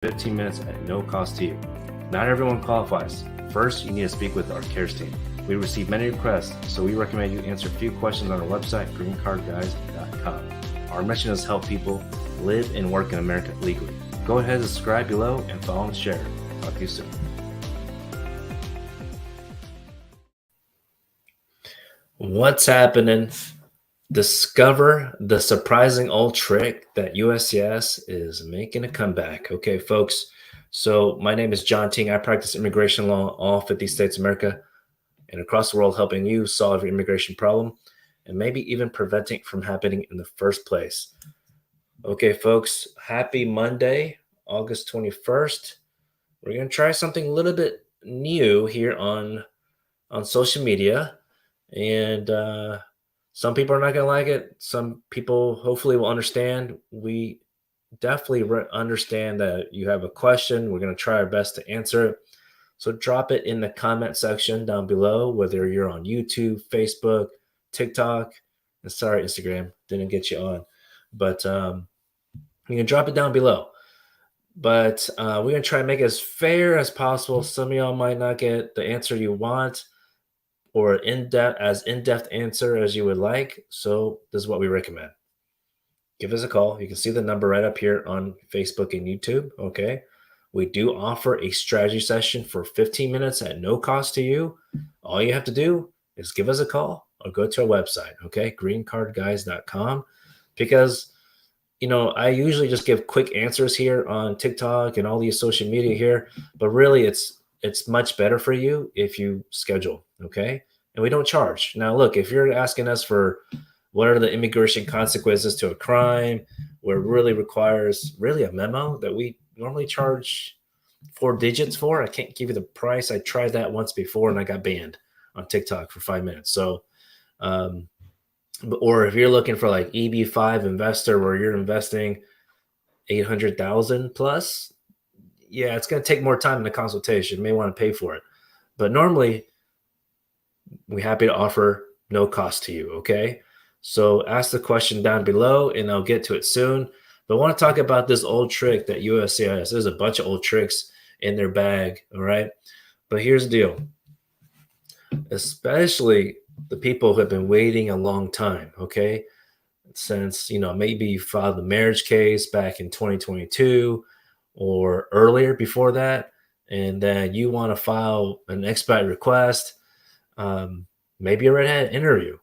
15 minutes at no cost to you. Not everyone qualifies. First, you need to speak with our CARES team. We receive many requests, so we recommend you answer a few questions on our website, greencardguys.com. Our mission is to help people live and work in America legally. Go ahead and subscribe below and follow and share. Talk to you soon. What's happening? Discover the surprising old trick that USCIS is making a comeback. Okay, folks. So my name is John Ting. I practice immigration law in all 50 states of America and across the world, helping you solve your immigration problem and maybe even preventing it from happening in the first place. Okay, folks, happy Monday, August 21st. We're going to try something a little bit new here on social media. And some people are not going to like it. Some people hopefully will understand. We definitely understand that you have a question. We're going to try our best to answer it. So drop it in the comment section down below, whether you're on YouTube, Facebook, TikTok, and sorry, Instagram, didn't get you on. But you can drop it down below. But we're going to try and make it as fair as possible. Some of y'all might not get the answer you want or in-depth answer as you would like. So this is what we recommend. Give us a call. You can see the number right up here on Facebook and YouTube, okay? We do offer a strategy session for 15 minutes at no cost to you. All you have to do is give us a call or go to our website, okay? greencardguys.com. Because, you know, I usually just give quick answers here on TikTok and all these social media here, but really it's much better for you if you schedule, okay? And we don't charge. Now, look, if you're asking us for what are the immigration consequences to a crime, where it really requires really a memo that we normally charge 4 digits for, I can't give you the price. I tried that once before and I got banned on TikTok for 5 minutes. So, or if you're looking for like EB5 investor where you're investing 800,000 plus, yeah, it's going to take more time in the consultation. You may want to pay for it. But normally, we're happy to offer no cost to you, okay? So ask the question down below, and I'll get to it soon. But I want to talk about this old trick that USCIS, there's a bunch of old tricks in their bag, all right? But here's the deal. Especially the people who have been waiting a long time, okay? Since, you know, maybe you filed the marriage case back in 2022 or earlier before that, and then you want to file an expedite request. Maybe you already had an interview,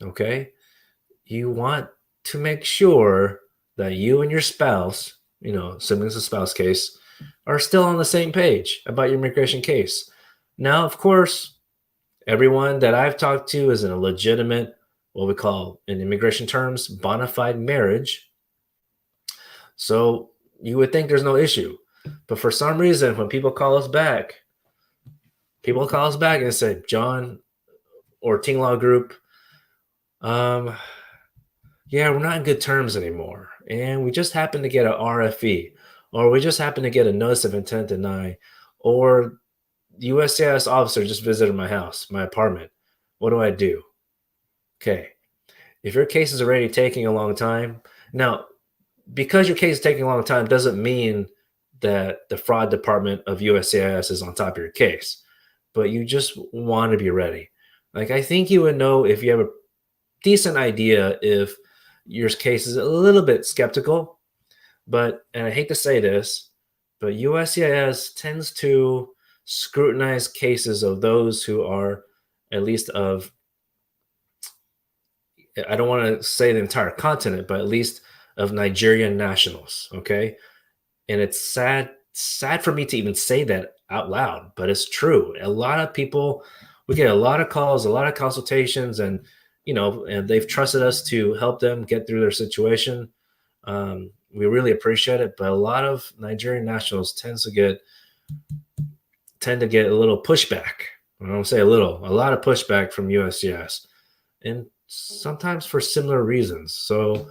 okay? You want to make sure that you and your spouse, you know, assuming it's a spouse case, are still on the same page about your immigration case. Now, of course, everyone that I've talked to is in a legitimate, what we call in immigration terms, bona fide marriage. So you would think there's no issue. But for some reason, when people call us back and say, John or Ting Law Group, yeah, we're not in good terms anymore. And we just happen to get an RFE, or we just happen to get a notice of intent to deny, or the USCIS officer just visited my house, my apartment. What do I do? Okay. If your case is already taking a long time, now, because your case is taking a long time doesn't mean that the fraud department of USCIS is on top of your case, but you just want to be ready. Like, I think you would know if you have a decent idea if your case is a little bit skeptical, but, and I hate to say this, but USCIS tends to scrutinize cases of those who are at least of, I don't want to say the entire continent, but at least of Nigerian nationals, okay? And it's sad for me to even say that out loud, but it's true. A lot of people, we get a lot of calls, a lot of consultations, and, you know, and they've trusted us to help them get through their situation. We really appreciate it, but a lot of Nigerian nationals tend to get a little pushback. I don't say a lot of pushback from USCIS, and sometimes for similar reasons. So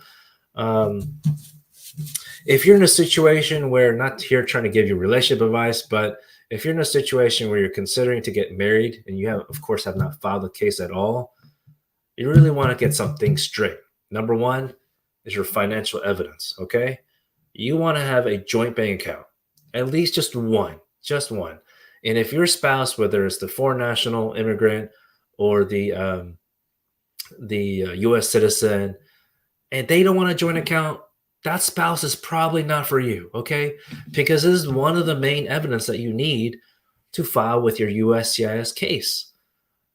if you're in a situation where, not here trying to give you relationship advice, but if you're in a situation where you're considering to get married and you have, of course, have not filed a case at all, you really want to get something straight. Number one is your financial evidence, okay? You want to have a joint bank account. At least just one, just one. And if your spouse, whether it's the foreign national immigrant or the U.S. citizen, and they don't want a joint account, that spouse is probably not for you, okay? Because this is one of the main evidence that you need to file with your USCIS case.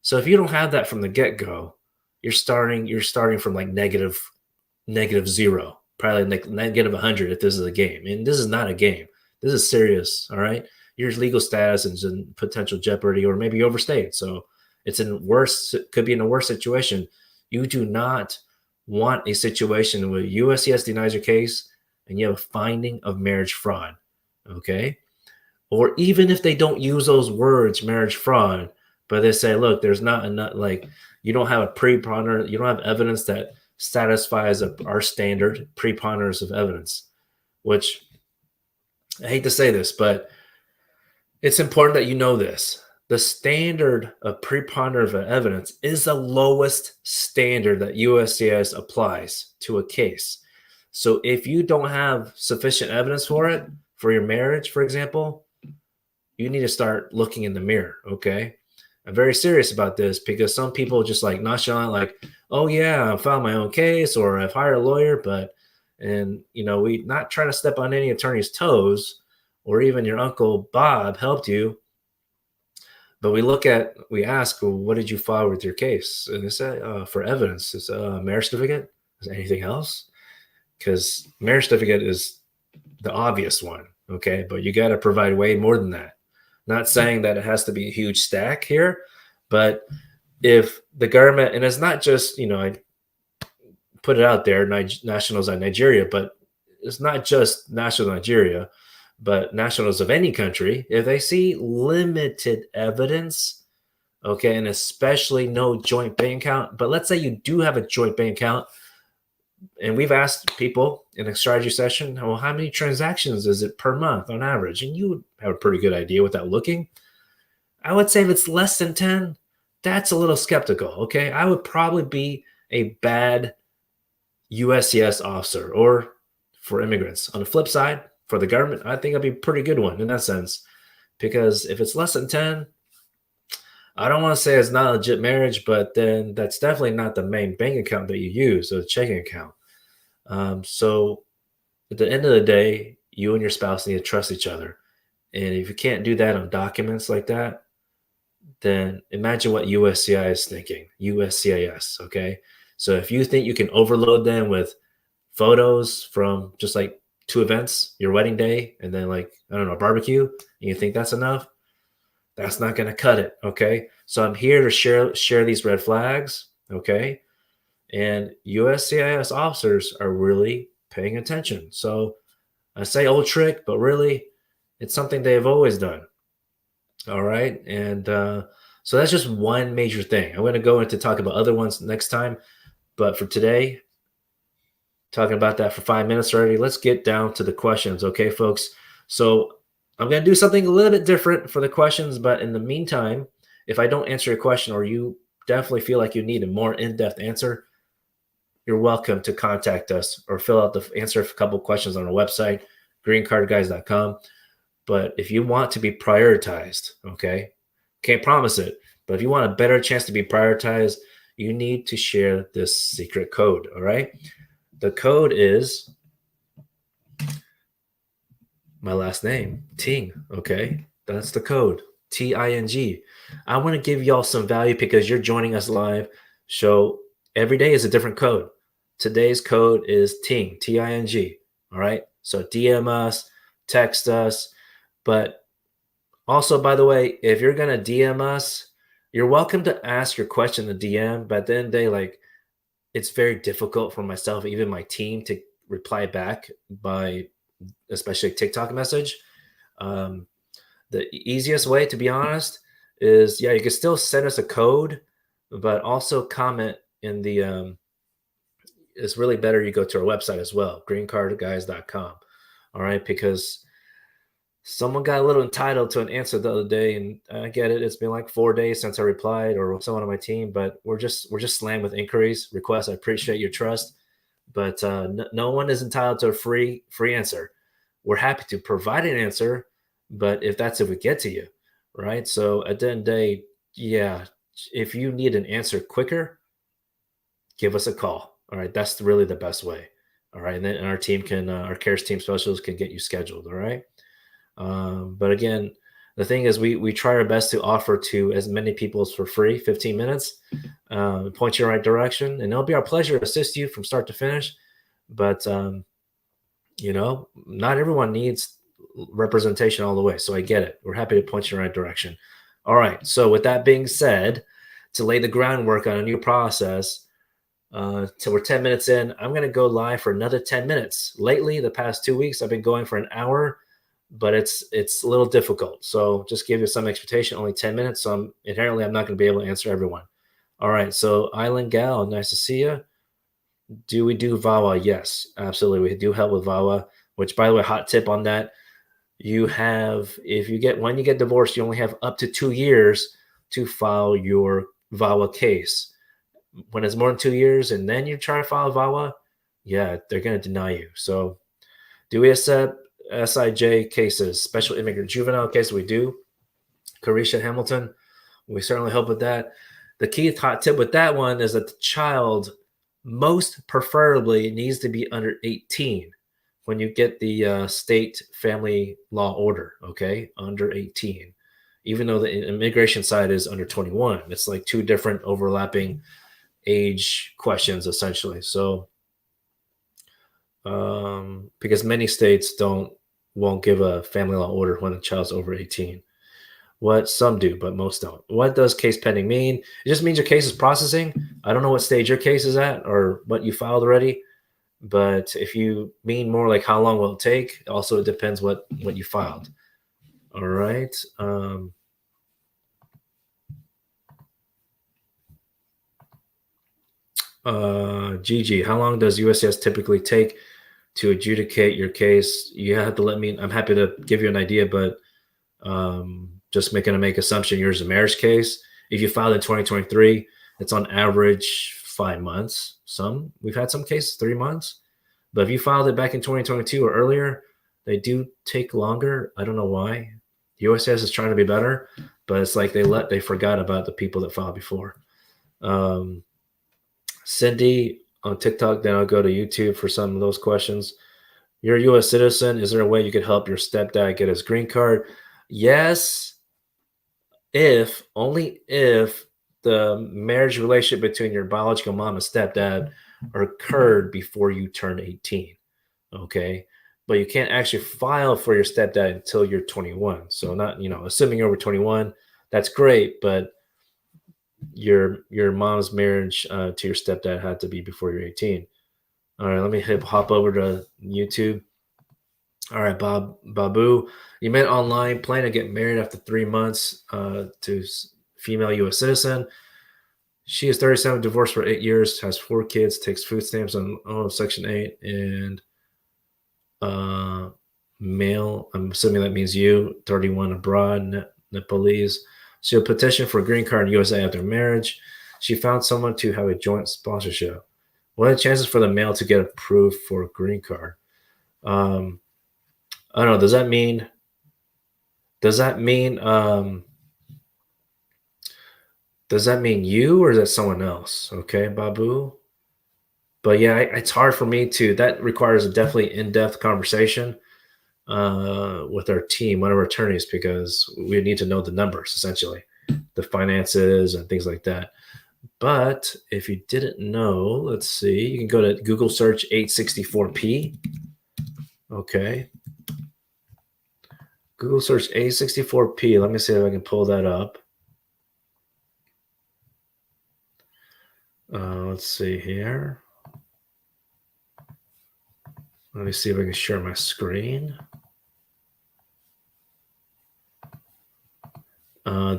So if you don't have that from the get-go, you're starting from like negative zero, probably like negative 100 if this is a game. And this is not a game. This is serious, all right? Your legal status is in potential jeopardy, or maybe you overstayed. So could be in a worse situation. You do not want a situation where USCIS denies your case and you have a finding of marriage fraud, okay? Or even if they don't use those words, marriage fraud, but they say, look, there's not enough, like you don't have a preponderance, you don't have evidence that satisfies our standard preponderance of evidence, which I hate to say this, but it's important that you know this. The standard of preponderance of evidence is the lowest standard that USCIS applies to a case. So if you don't have sufficient evidence for it, for your marriage, for example, you need to start looking in the mirror, okay? I'm very serious about this because some people just like nonchalant, like, oh yeah, I filed my own case or I've hired a lawyer, and we not trying to step on any attorney's toes, or even your uncle Bob helped you. But we ask, well, what did you file with your case? And they say, for evidence, it's a marriage certificate. Is there anything else? Because marriage certificate is the obvious one, okay? But you got to provide way more than that. Not saying that it has to be a huge stack here, but if the government, and it's not just, I put it out there, nationals of Nigeria, but it's not just national Nigeria, but nationals of any country, if they see limited evidence, okay, and especially no joint bank account, but let's say you do have a joint bank account, and we've asked people in a strategy session, well, how many transactions is it per month on average? And you would have a pretty good idea without looking. I would say if it's less than 10, that's a little skeptical, okay? I would probably be a bad USCIS officer, or for immigrants. On the flip side, for the government, I think I'd be a pretty good one in that sense. Because if it's less than 10, I don't want to say it's not a legit marriage, but then that's definitely not the main bank account that you use, or the checking account. So at the end of the day, you and your spouse need to trust each other. And if you can't do that on documents like that, then imagine what USCIS is thinking. USCIS, okay? So if you think you can overload them with photos from just like 2 events, your wedding day, and then like, I don't know, a barbecue, and you think that's enough, that's not going to cut it, okay? So I'm here to share these red flags, okay? And USCIS officers are really paying attention. So I say old trick, but really it's something they have always done. All right. And so that's just one major thing. I'm going to go into talk about other ones next time. But for today, talking about that for 5 minutes already, let's get down to the questions. Okay, folks. So I'm going to do something a little bit different for the questions. But in the meantime, if I don't answer your question, or you definitely feel like you need a more in-depth answer, you're welcome to contact us or fill out the answer a couple questions on our website, greencardguys.com. But if you want to be prioritized, okay, can't promise it, but if you want a better chance to be prioritized, you need to share this secret code, all right? The code is my last name, Ting, okay? That's the code, Ting. I want to give y'all some value because you're joining us live. So every day is a different code. Today's code is Ting, Ting, all right? So DM us, text us, but also, by the way, if you're going to DM us, you're welcome to ask your question in the DM, but then it's very difficult for myself, even my team, to reply back by especially a TikTok message. The easiest way, to be honest, is, you can still send us a code, but also comment in the, it's really better you go to our website as well, greencardguys.com. All right, because someone got a little entitled to an answer the other day, and I get it. It's been like 4 days since I replied, or someone on my team, but we're just slammed with inquiries, requests. I appreciate your trust, but no one is entitled to a free answer. we're happy to provide an answer, but if we get to you, right? So at the end of the day, yeah, if you need an answer quicker, give us a call. All right, that's really the best way. All right, and then our team can, our cares team specialists can get you scheduled. All right. But again, the thing is, we try our best to offer to as many people as for free, 15 minutes, point you in the right direction, and it'll be our pleasure to assist you from start to finish. But not everyone needs representation all the way, so I get it. We're happy to point you in the right direction. All right. So with that being said, to lay the groundwork on a new process, till we're 10 minutes in, I'm going to go live for another 10 minutes. Lately, the past 2 weeks, I've been going for an hour, but it's a little difficult. So just give you some expectation, only 10 minutes. So I'm not going to be able to answer everyone. All right. So Island Gal, nice to see you. Do we do VAWA? Yes, absolutely. We do help with VAWA, which, by the way, hot tip on that. When you get divorced, you only have up to 2 years to file your VAWA case. When it's more than 2 years and then you try to file VAWA, yeah, they're going to deny you. So do we accept SIJ cases, special immigrant juvenile cases? We do. Carisha Hamilton, we certainly help with that. The key hot tip with that one is that the child most preferably needs to be under 18 when you get the state family law order, okay? Under 18. Even though the immigration side is under 21. It's like two different overlapping age questions, essentially. So because many states won't give a family law order when the child's over 18. What some do, but most don't. What does case pending mean? It just means your case is processing. I don't know what stage your case is at or what you filed already, but if you mean more like how long will it take, also it depends what you filed. All right. Gigi, how long does USCIS typically take to adjudicate your case? You have to let me. I'm happy to give you an idea, but just making a make assumption. Yours is a marriage case. If you filed in 2023, it's on average 5 months. We've had some cases 3 months, but if you filed it back in 2022 or earlier, they do take longer. I don't know why. USCIS is trying to be better, but it's like they forgot about the people that filed before. Cindy on TikTok, then I'll go to YouTube for some of those questions. You're a U.S. citizen. Is there a way you could help your stepdad get his green card? Yes, only if the marriage relationship between your biological mom and stepdad occurred before you turn 18. Okay. But you can't actually file for your stepdad until you're 21. So not, assuming you're over 21, that's great, but your mom's marriage to your stepdad had to be before you're 18. All right, let me hop over to YouTube. All right, Babu, you met online, plan to get married after 3 months to female U.S. citizen. She is 37, divorced for 8 years, has 4 kids, takes food stamps on Section 8, and male, I'm assuming that means you, 31, abroad, Nepalese. She'll petition for a green card in USA after marriage. She found someone to have a joint sponsorship. What are the chances for the male to get approved for a green card? I don't know. Does that mean you or is that someone else? Okay, Babu. But yeah, it's hard for me to. That requires a definitely in-depth conversation with our team, one of our attorneys, because we need to know the numbers, essentially, the finances and things like that. But if you didn't know, let's see, you can go to Google search 864p. Okay. Google search 864p. Let me see if I can pull that up. Let's see here. Let me see if I can share my screen.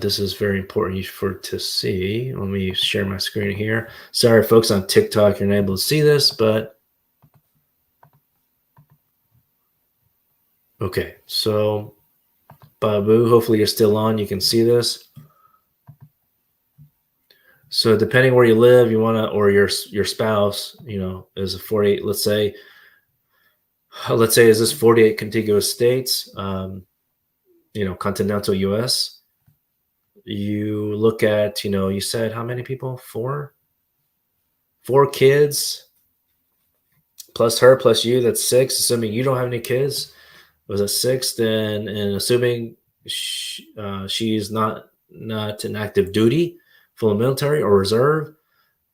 This is very important to see. Let me share my screen here. Sorry, folks, on TikTok, you're not able to see this, but okay. So, Babu, hopefully you're still on. You can see this. So, depending where you live, you want to, or your spouse, is a 48. Let's say let's say, is this 48 contiguous states, continental US. You look at, you said how many people? Four kids plus her plus you, that's six, assuming you don't have any kids. Was it six? Then, and assuming she's not in active duty, full military or reserve,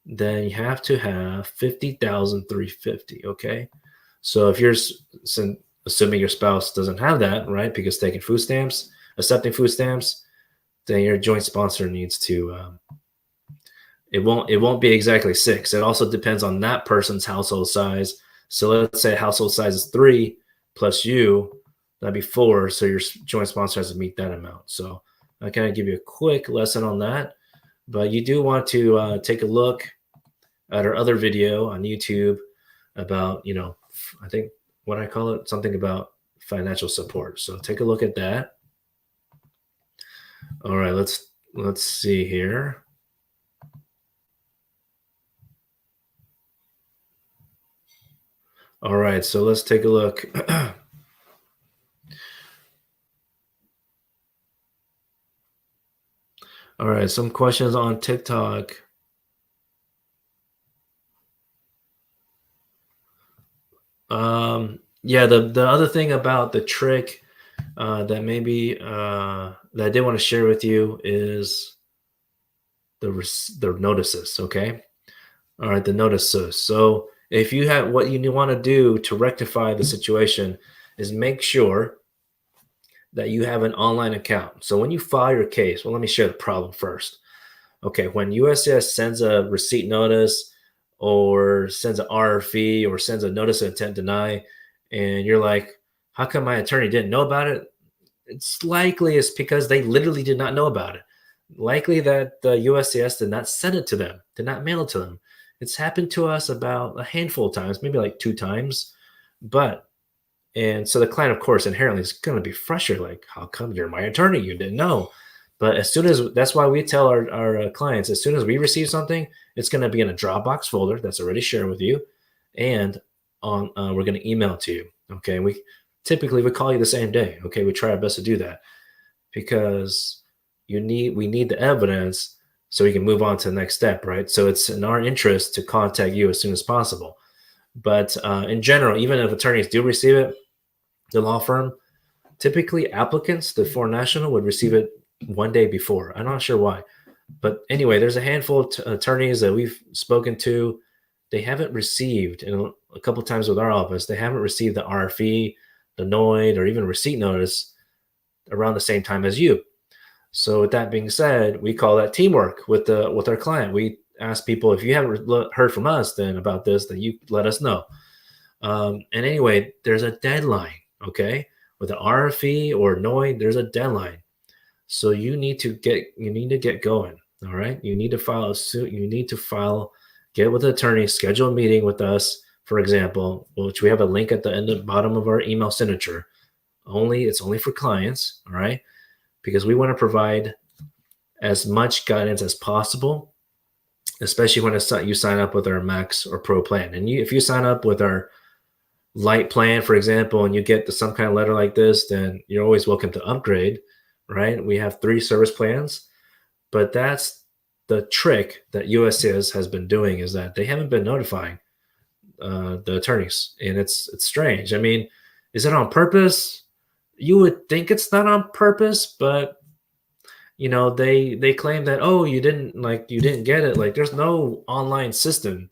then you have to have 50,350. Okay, so if you're assuming your spouse doesn't have that, right? Because taking food stamps, accepting food stamps, then your joint sponsor needs to. It won't be exactly six. It also depends on that person's household size. So let's say household size is 3 plus you, that'd be 4. So your joint sponsor has to meet that amount. So I kind of give you a quick lesson on that, but you do want to take a look at our other video on YouTube about, I think what I call it, something about financial support. So take a look at that. All right, let's see here. All right, so let's take a look. All right, some questions on TikTok. Yeah, the other thing about the trick that maybe that I did want to share with you is the notices. Okay, all right, the notices. So if you have what you want to do to rectify the situation is make sure that you have an online account. So when you file your case, well, let me share the problem first. Okay, when USCIS sends a receipt notice or sends an RFE or sends a notice of intent to deny, and you're like, how come my attorney didn't know about it? It's likely it's because they literally did not know about it. Likely that the USCIS did not send it to them, did not mail it to them. It's happened to us about a handful of times, maybe like 2 times. And so the client, of course, inherently is going to be frustrated. Like, how come you're my attorney? You didn't know. But as soon as that's why we tell our clients, as soon as we receive something, it's going to be in a Dropbox folder that's already shared with you, and we're going to email it to you. Okay, and we call you the same day. Okay, we try our best to do that because we need the evidence so we can move on to the next step, right? So it's in our interest to contact you as soon as possible. But in general, even if attorneys do receive it, the law firm, typically applicants, the foreign national, would receive it 1 day before. I'm not sure why. But anyway, there's a handful of attorneys that we've spoken to. They haven't received, and a couple of times with our office, they haven't received the RFE, the NOID, or even receipt notice around the same time as you. So with that being said, we call that teamwork with our client. We ask people, if you haven't heard from us then about this, then you let us know. And anyway, there's a deadline, okay? With the RFE or NOID, there's a deadline. So you need to get going. All right. You need to file a suit. You need to get with the attorney, schedule a meeting with us, for example, which we have a link at the end of bottom of our email signature. It's only for clients. All right. Because we want to provide as much guidance as possible, especially when you sign up with our Max or Pro plan. And if you sign up with our Light plan, for example, and you get some kind of letter like this, then you're always welcome to upgrade, right? We have 3 service plans, but that's the trick that USCIS has been doing, is that they haven't been notifying the attorneys, and it's strange. I mean, is it on purpose? You would think it's not on purpose, but they claim that, oh, you didn't get it. Like, there's no online system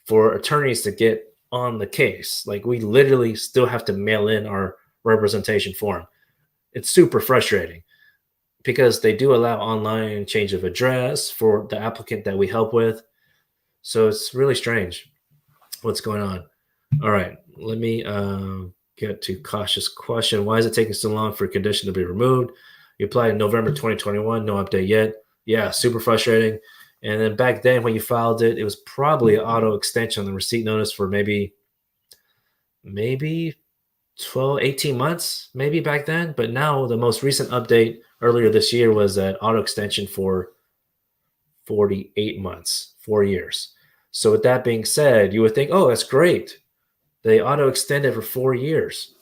for attorneys to get on the case. Like, we literally still have to mail in our representation form. It's super frustrating because they do allow online change of address for the applicant that we help with. So it's really strange what's going on. All right, let me get to cautious question. Why is it taking so long for a condition to be removed? You applied in November 2021, no update yet. Yeah, super frustrating. And then back then when you filed it, it was probably an auto extension on the receipt notice for maybe 12, 18 months, maybe back then. But now the most recent update earlier this year was that auto extension for 48 months, 4 years. So with that being said, you would think, oh, that's great. They auto extend it for 4 years.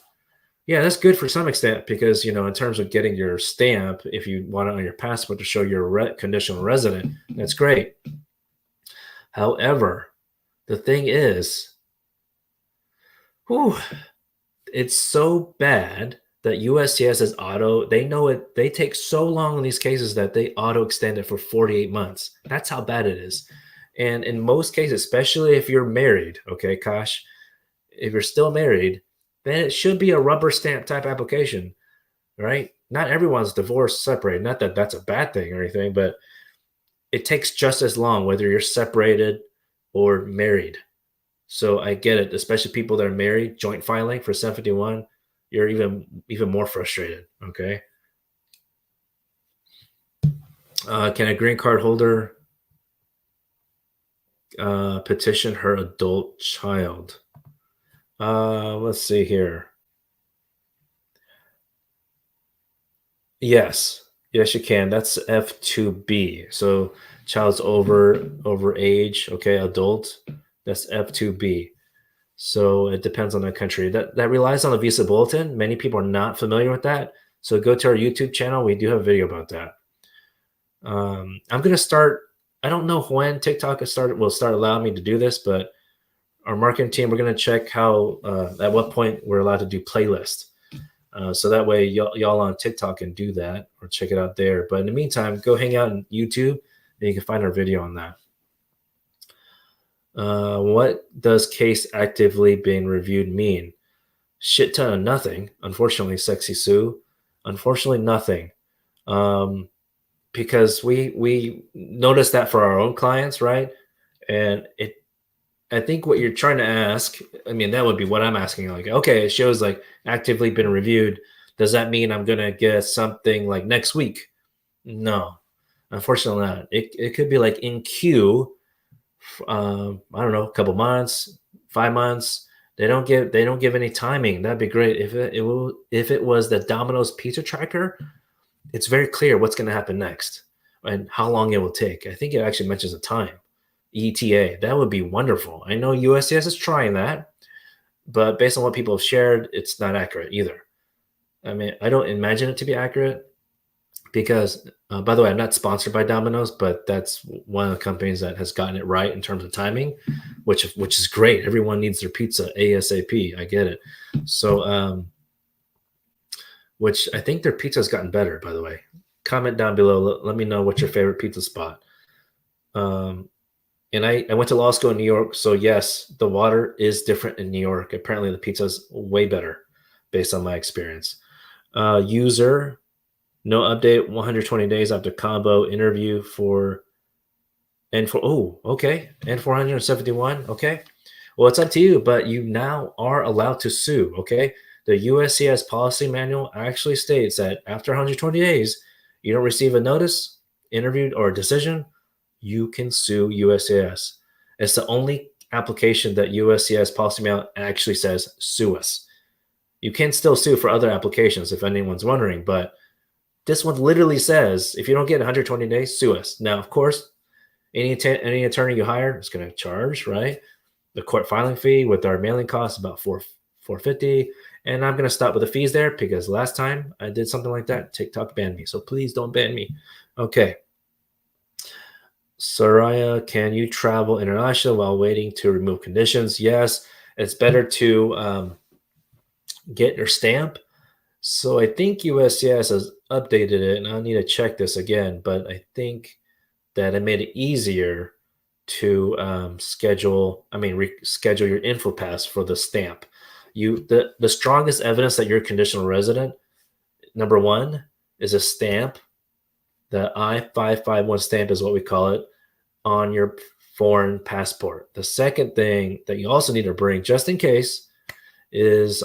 Yeah, that's good for some extent because, in terms of getting your stamp, if you want it on your passport to show you're a conditional resident, that's great. However, the thing is, whew, it's so bad that USCIS is they know it, they take so long in these cases that they auto extend it for 48 months. That's how bad it is. And in most cases, especially if you're married, okay, Kosh, if you're still married, then it should be a rubber stamp type application, right? Not everyone's divorced, separated. Not that that's a bad thing or anything, but it takes just as long whether you're separated or married. So I get it, especially people that are married, joint filing for 751, you're even more frustrated, okay? Can a green card holder petition her adult child? Let's see here. Yes, you can. That's F2B. So child's over age, okay, adult. That's F2B. So it depends on the country. That relies on the Visa Bulletin. Many people are not familiar with that. So go to our YouTube channel. We do have a video about that. I'm gonna start. I don't know when TikTok will start allowing me to do this, but our marketing team, we're gonna check how at what point we're allowed to do playlists. So that way y'all on TikTok can do that or check it out there. But in the meantime, go hang out on YouTube and you can find our video on that. What does case actively being reviewed mean? Shit ton of nothing. Unfortunately, Sexy Sue. Unfortunately, nothing. Because we noticed that for our own clients, right? And I think what you're trying to ask, I mean, that would be what I'm asking. Like, okay, it shows like actively been reviewed. Does that mean I'm gonna get something like next week? No, unfortunately not. It could be like in queue. I don't know, a couple months, 5 months. They don't give any timing. That'd be great if it was the Domino's pizza tracker. It's very clear what's going to happen next and how long it will take. I think it actually mentions a time. ETA. That would be wonderful. I know USCIS is trying that, but based on what people have shared, it's not accurate either. I mean, I don't imagine it to be accurate because, by the way, I'm not sponsored by Domino's, but that's one of the companies that has gotten it right in terms of timing, which is great. Everyone needs their pizza ASAP. I get it. So, which I think their pizza has gotten better, by the way. Comment down below. Let me know what's your favorite pizza spot. And I went to law school in New York, so yes, the water is different in New York. Apparently, the pizza is way better based on my experience. User, no update, 120 days after combo interview and 471, okay. Well, it's up to you, but you now are allowed to sue, okay? The USCIS policy manual actually states that after 120 days, you don't receive a notice, interview, or a decision, you can sue USCIS. It's the only application that USCIS policy manual actually says sue us. You can still sue for other applications if anyone's wondering, but this one literally says if you don't get 120 days, sue us. Now, of course, any attorney you hire is going to charge, right? The court filing fee with our mailing costs about $450. And I'm going to stop with the fees there because last time I did something like that, TikTok banned me. So please don't ban me. Okay. Soraya, can you travel international while waiting to remove conditions? Yes, it's better to get your stamp. So I think USCIS has updated it, and I'll need to check this again, but I think that it made it easier to reschedule your info pass for the stamp. The strongest evidence that you're a conditional resident, number one, is a stamp. The I-551 stamp is what we call it on your foreign passport. The second thing that you also need to bring, just in case, is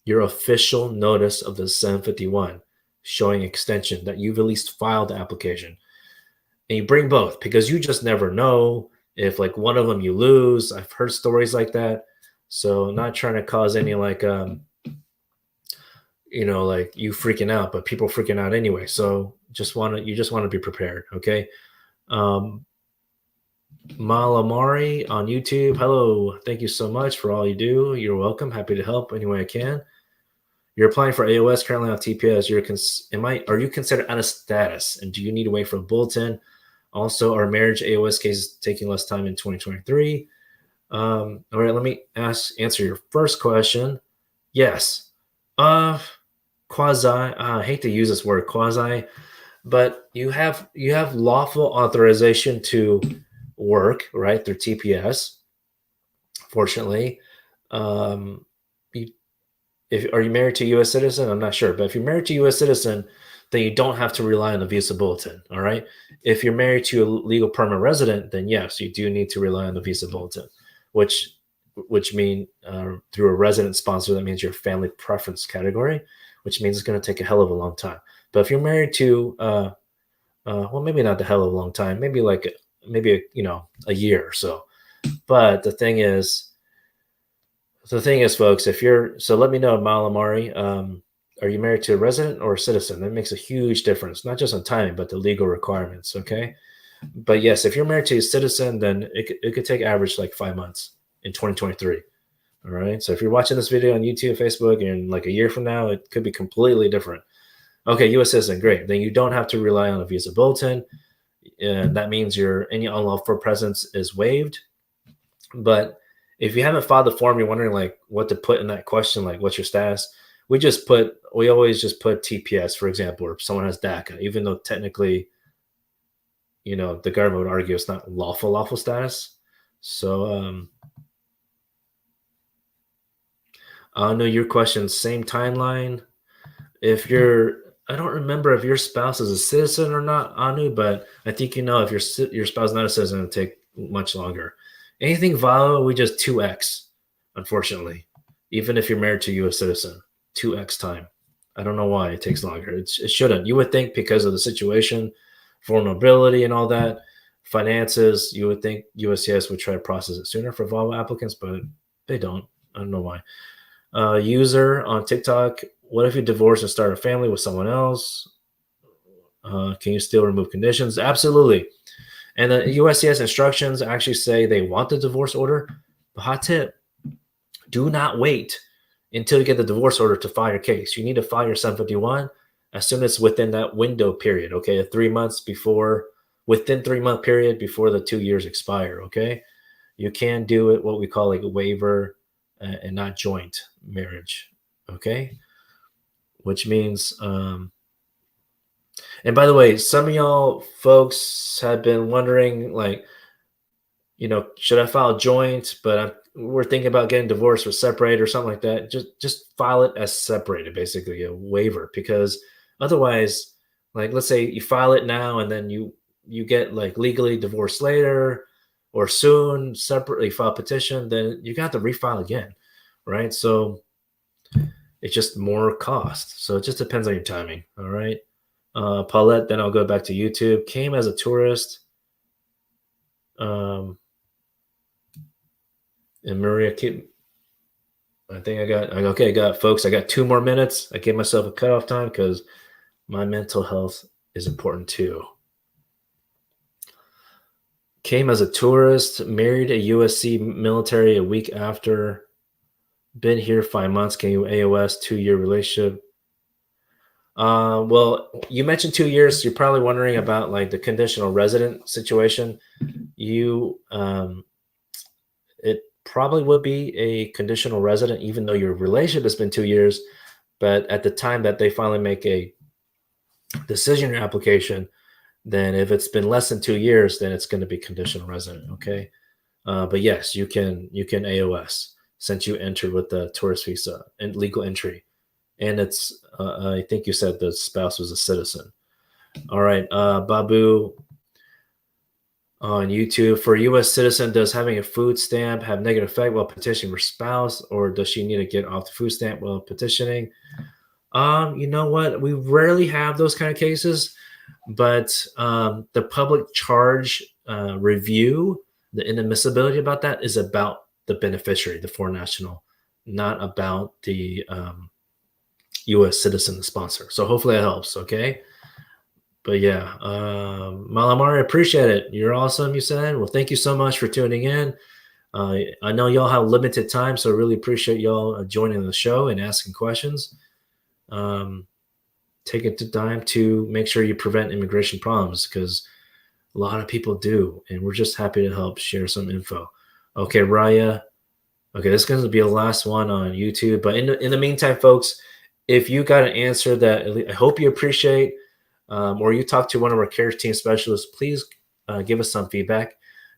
your official notice of the 751 showing extension that you've at least filed the application. And you bring both because you just never know if like one of them you lose. I've heard stories like that. So I'm not trying to cause any like you freaking out, but people freaking out anyway. So you just want to be prepared. Okay. Malamari on YouTube. Hello. Thank you so much for all you do. You're welcome. Happy to help any way I can. You're applying for AOS currently on TPS. Are you considered out of status? And do you need to wait for a bulletin? Also, are marriage AOS cases taking less time in 2023? All right, let me answer your first question. Yes. Quasi. I hate to use this word quasi, but you have lawful authorization to work, right, through TPS. Fortunately, you, if are you married to a U.S. citizen? I'm not sure, but if you're married to a U.S. citizen, then you don't have to rely on the Visa Bulletin. All right. If you're married to a legal permanent resident, then yes, you do need to rely on the Visa Bulletin, which mean through a resident sponsor, that means your family preference category, which means it's going to take a hell of a long time. But if you're married to, well, maybe not the hell of a long time, maybe a year or so. But the thing is, folks, let me know, Malamari, are you married to a resident or a citizen? That makes a huge difference, not just on timing, but the legal requirements. Okay. But yes, if you're married to a citizen, then it could take average like 5 months in 2023. All right. So if you're watching this video on YouTube, Facebook, and like a year from now, it could be completely different. Okay. U.S. citizen. Great. Then you don't have to rely on a Visa Bulletin. And that means any unlawful presence is waived. But if you haven't filed the form, you're wondering like what to put in that question, like what's your status? We always just put TPS, for example, or if someone has DACA, even though technically, the government would argue it's not lawful status. So, I know your question, same timeline. I don't remember if your spouse is a citizen or not, Anu, but I think if your spouse is not a citizen, it'll take much longer. Anything VAWA, we just 2x, unfortunately. Even if you're married to a U.S. citizen, 2x time. I don't know why it takes longer. It shouldn't. You would think because of the situation, vulnerability and all that, finances, you would think USCIS would try to process it sooner for VAWA applicants, but they don't. I don't know why. User on TikTok, what if you divorce and start a family with someone else? Can you still remove conditions? Absolutely. And the USCIS instructions actually say they want the divorce order. But hot tip, do not wait until you get the divorce order to file your case. You need to file your 751 as soon as within that window period, okay? 3 months before, within 3 month period before the 2 years expire, okay? You can do it what we call like a waiver and not joint marriage, okay? Which means, and by the way, some of y'all folks have been wondering, like, should I file joint? But we're thinking about getting divorced or separated or something like that. Just file it as separated, basically a waiver, because otherwise, like, let's say you file it now and then you get like legally divorced later or soon, separately file a petition, then you got to refile again, right? So it's just more cost. So it just depends on your timing. All right. Paulette, then I'll go back to YouTube. Came as a tourist. And Maria, I think I got folks. I got 2 more minutes. I gave myself a cutoff time because my mental health is important too. Came as a tourist, married a USC military a week after, been here 5 months. Can you AOS 2-year relationship? Well, you mentioned 2 years. So you're probably wondering about like the conditional resident situation. It probably would be a conditional resident, even though your relationship has been 2 years. But at the time that they finally make a decision or application, then if it's been less than 2 years, then it's going to be conditional resident. Okay. But yes, you can AOS since you entered with the tourist visa and legal entry. And it's, I think you said the spouse was a citizen. All right. Babu on YouTube, for a U.S. citizen, does having a food stamp have negative effect while petitioning for spouse, or does she need to get off the food stamp while petitioning? You know what? We rarely have those kind of cases, but the public charge review, the inadmissibility about that is about the beneficiary, the foreign national, not about the U.S. citizen, the sponsor. So hopefully that helps. Okay. But yeah, Malamari, appreciate it. You're awesome, you said. Well, thank you so much for tuning in. I know y'all have limited time, so I really appreciate y'all joining the show and asking questions. Take the time to make sure you prevent immigration problems, because a lot of people do, and we're just happy to help share some info. Okay, Raya. Okay, this is going to be the last one on YouTube. But in the meantime, folks, if you got an answer that I hope you appreciate, or you talk to one of our care team specialists, please give us some feedback.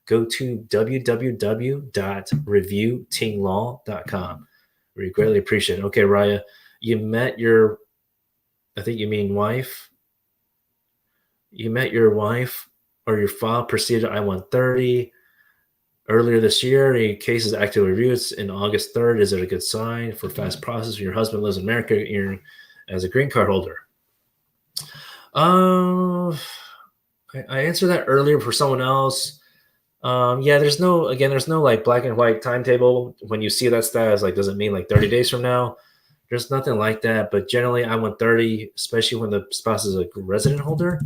Go to www.reviewtinglaw.com. We greatly appreciate it. Okay, Raya, you met your, I think you mean wife. You met your wife, or your file proceeded I-130 earlier this year. A case is actively reviewed in August 3rd. Is it a good sign for fast process? Your husband lives in America as a green card holder. I answered that earlier for someone else. Yeah, there's no like black and white timetable. When you see that status, like, does it mean like 30 days from now? There's nothing like that. But generally, I-130, especially when the spouse is a resident holder,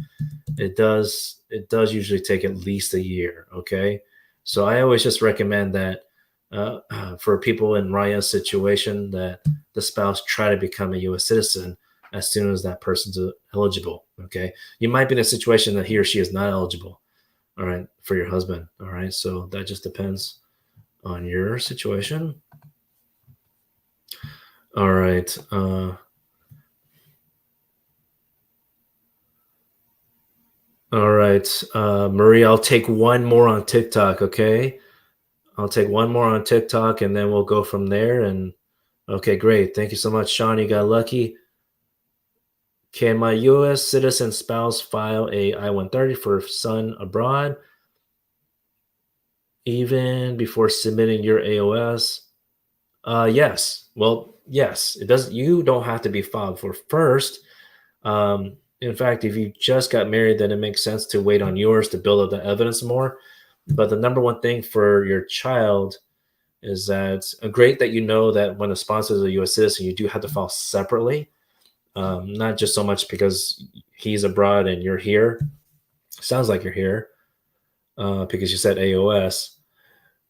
it does usually take at least a year. Okay, so I always just recommend that for people in Raya's situation, that the spouse try to become a U.S. citizen as soon as that person's eligible. Okay, you might be in a situation that he or she is not eligible. All right, for your husband. All right, so that just depends on your situation. All right. All right, Marie, I'll take one more on TikTok, okay? I'll take one more on TikTok, and then we'll go from there. And okay, great. Thank you so much, Sean. You got lucky. Can my U.S. citizen spouse file a I-130 for son abroad even before submitting your AOS? Yes. Well, yes. It doesn't. You don't have to be filed for first. In fact, if you just got married, then it makes sense to wait on yours to build up the evidence more. But the number one thing for your child is that great that you know that when a sponsor is a U.S. citizen, you do have to file separately. Not just so much because he's abroad and you're here. Sounds like you're here because you said AOS.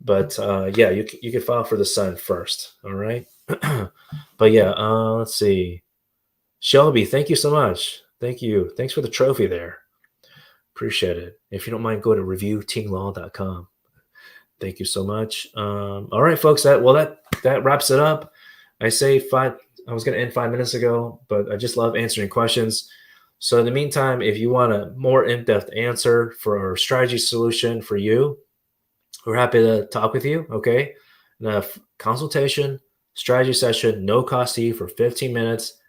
But yeah, you can file for the son first. All right. But yeah, let's see. Shelby, thank you so much. Thank you. Thanks for the trophy there. Appreciate it. If you don't mind, go to reviewtinglaw.com. Thank you so much. All right, folks. That wraps it up. I was going to end 5 minutes ago, but I just love answering questions. So in the meantime, if you want a more in-depth answer for our strategy solution for you, we're happy to talk with you. Okay. The consultation, strategy session, no cost to you for 15 minutes.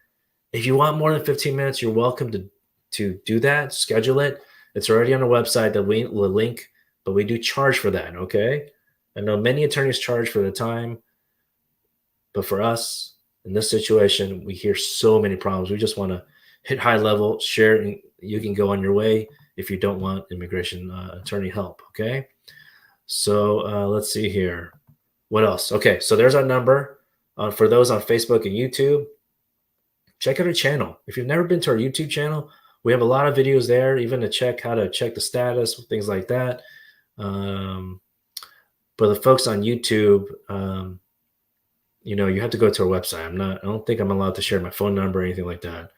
If you want more than 15 minutes, you're welcome to do that. Schedule it. It's already on our website, the link, but we do charge for that. Okay. I know many attorneys charge for the time, but for us in this situation, we hear so many problems. We just want to hit high level, share, and you can go on your way if you don't want immigration attorney help. Okay. So let's see here. What else? Okay. So there's our number for those on Facebook and YouTube. Check out our channel. If you've never been to our YouTube channel, we have a lot of videos there, even to check how to check the status, things like that. But the folks on YouTube, you have to go to our website. I don't think I'm allowed to share my phone number or anything like that.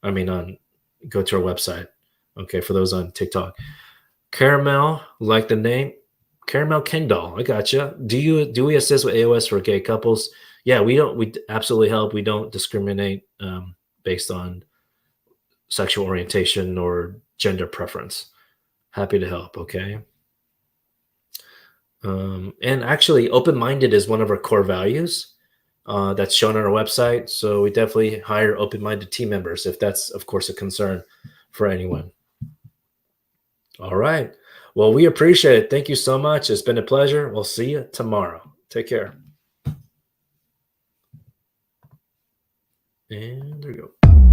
I mean, go to our website. Okay, for those on TikTok. Caramel, like the name, Caramel Kendall. I gotcha. Do we assist with AOS for gay couples? Yeah, we absolutely help. We don't discriminate based on sexual orientation or gender preference. Happy to help. Okay. And actually, open-minded is one of our core values that's shown on our website. So we definitely hire open-minded team members if that's, of course, a concern for anyone. All right. Well, we appreciate it. Thank you so much. It's been a pleasure. We'll see you tomorrow. Take care. And there you go.